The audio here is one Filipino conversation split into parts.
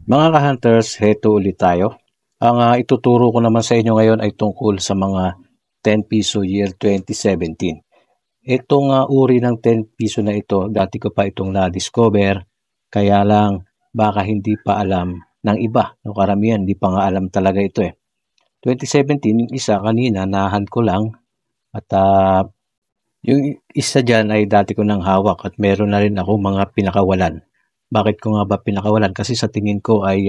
Mga ka-hunters, heto ulit tayo. Ang ituturo ko naman sa inyo ngayon ay tungkol sa mga 10 piso year 2017. Itong uri ng 10 piso na ito, dati ko pa itong na-discover, kaya lang baka hindi pa alam ng iba. No, karamihan, hindi pa nga alam talaga ito eh. 2017, yung isa kanina, nahan ko lang. At yung isa dyan ay dati ko nang hawak at meron na rin ako mga pinakawalan. Bakit ko nga ba pinakawalan? Kasi sa tingin ko ay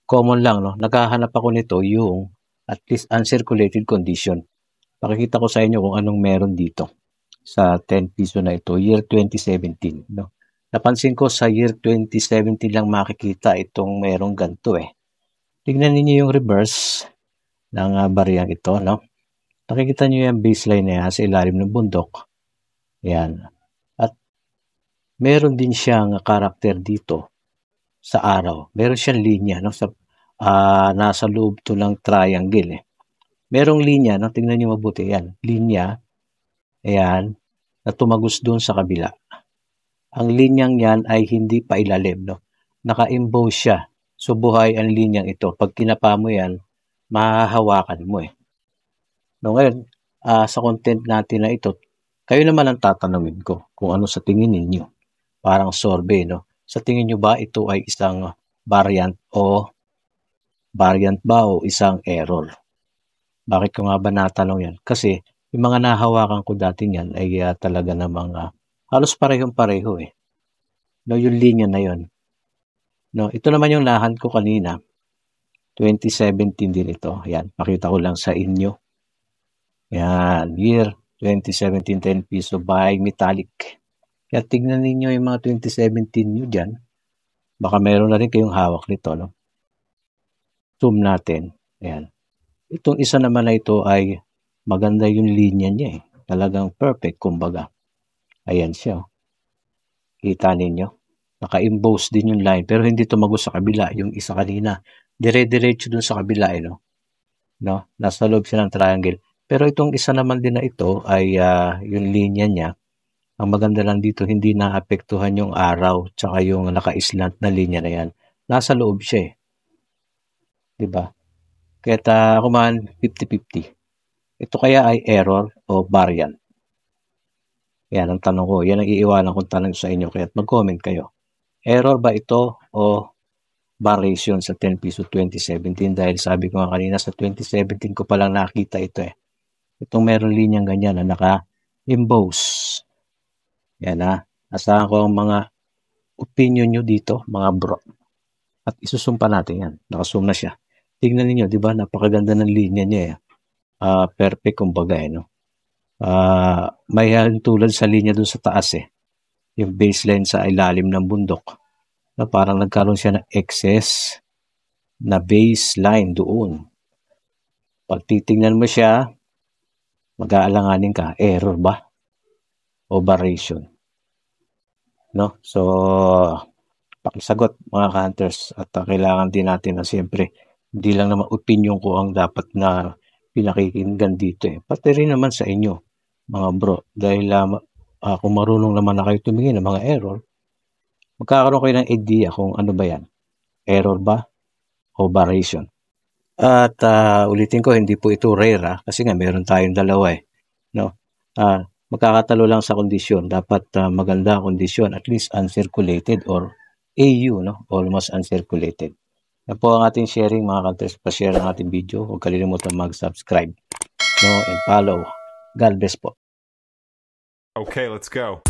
common lang, no? Naghahanap ako nito yung at least uncirculated condition. Pakikita ko sa inyo kung anong meron dito sa 10 piso na ito, year 2017, no? Napansin ko sa year 2017 lang makikita itong merong ganito eh. Tignan niyo yung reverse ng bariyang ito, no? Nakikita niyo yung baseline na yan sa ilalim ng bundok. Yan. At meron din siyang karakter dito sa araw. Meron siyang linya, no? Nasa loob to ng triangle eh. Merong linya, no? Tingnan niyo mabuti yan. Linya, ayan, na tumagos doon sa kabila. Ang linyang yan ay hindi pa ilalim, no? Naka-emboss siya. So buhay ang linyang ito. Pag kinapa mo yan, mahahawakan mo eh. No, ngayon, sa content natin na ito, kayo naman ang tatanungin ko kung ano sa tingin ninyo. Parang survey, no? Sa tingin nyo ba ito ay isang variant ba o isang error? Bakit ko nga ba natanong yan? Kasi yung mga nahawakan ko dati niyan ay talaga namang halos parehong-pareho eh. No, yung linya na yon. No, ito naman yung lahan ko kanina. 2017 din ito. Yan, pakita ko lang sa inyo. Yan, year 2017 10 piso by Metallic. Kaya tignan ninyo yung mga 2017 nyo dyan. Baka meron na rin kayong hawak nito, no? Zoom natin. Ayan. Itong isa naman na ito ay maganda yung linya niya eh. Talagang perfect, kumbaga. Ayan siya. Kita ninyo. Naka-emboss din yung line, pero hindi tumagos sa kabila. Yung isa kanina, dire-diretso dun sa kabila eh, no? Nasa loob siya ng triangle. Pero itong isa naman din na ito ay yung linya niya. Ang maganda lang dito, hindi naapektuhan yung araw tsaka yung naka-slant na linya na yan. Nasa loob siya eh. Diba? Kaya kumaan 50-50. Ito kaya ay error o variant? Yan ang tanong ko. Yan ang iiwanan kong tanong sa inyo. Kaya mag-comment kayo. Error ba ito o variation sa 10 piso 2017? Dahil sabi ko nga kanina sa 2017 ko palang nakita ito eh. Itong meron linyang ganyan na naka-emboss. Yan ha. Asahan ko ang mga opinion nyo dito, mga bro. At isusumpa natin yan. Nakazoom na siya. Tingnan niyo, di ba? Napakaganda ng linya niya eh. Perfect kumbaga eh, no? May tulad sa linya dun sa taas eh. Yung baseline sa ilalim ng bundok. Na parang nagkaroon siya ng excess na baseline doon. Pag titingnan mo siya, mag-aalanganin ka, error ba? O variation? No? So, pakisagot mga ka-hunters at kailangan din natin na siyempre hindi lang naman opinion ko ang dapat na pinakikinggan dito eh. Pati rin naman sa inyo mga bro dahil kung marunong naman na kayo tumingin ng mga error, magkakaroon kayo ng idea kung ano ba yan. Error ba o variation? At ulitin ko, hindi po ito rare kasi nga meron tayong dalawa eh. No? Magkakatalo lang sa kondisyon. Dapat maganda kondisyon, at least uncirculated or AU, no? Almost uncirculated. Yan po ang ating sharing mga ka-hunters. Pa-share ang ating video. Huwag kalimutan mag-subscribe, no? And follow. God bless po. Okay, let's go.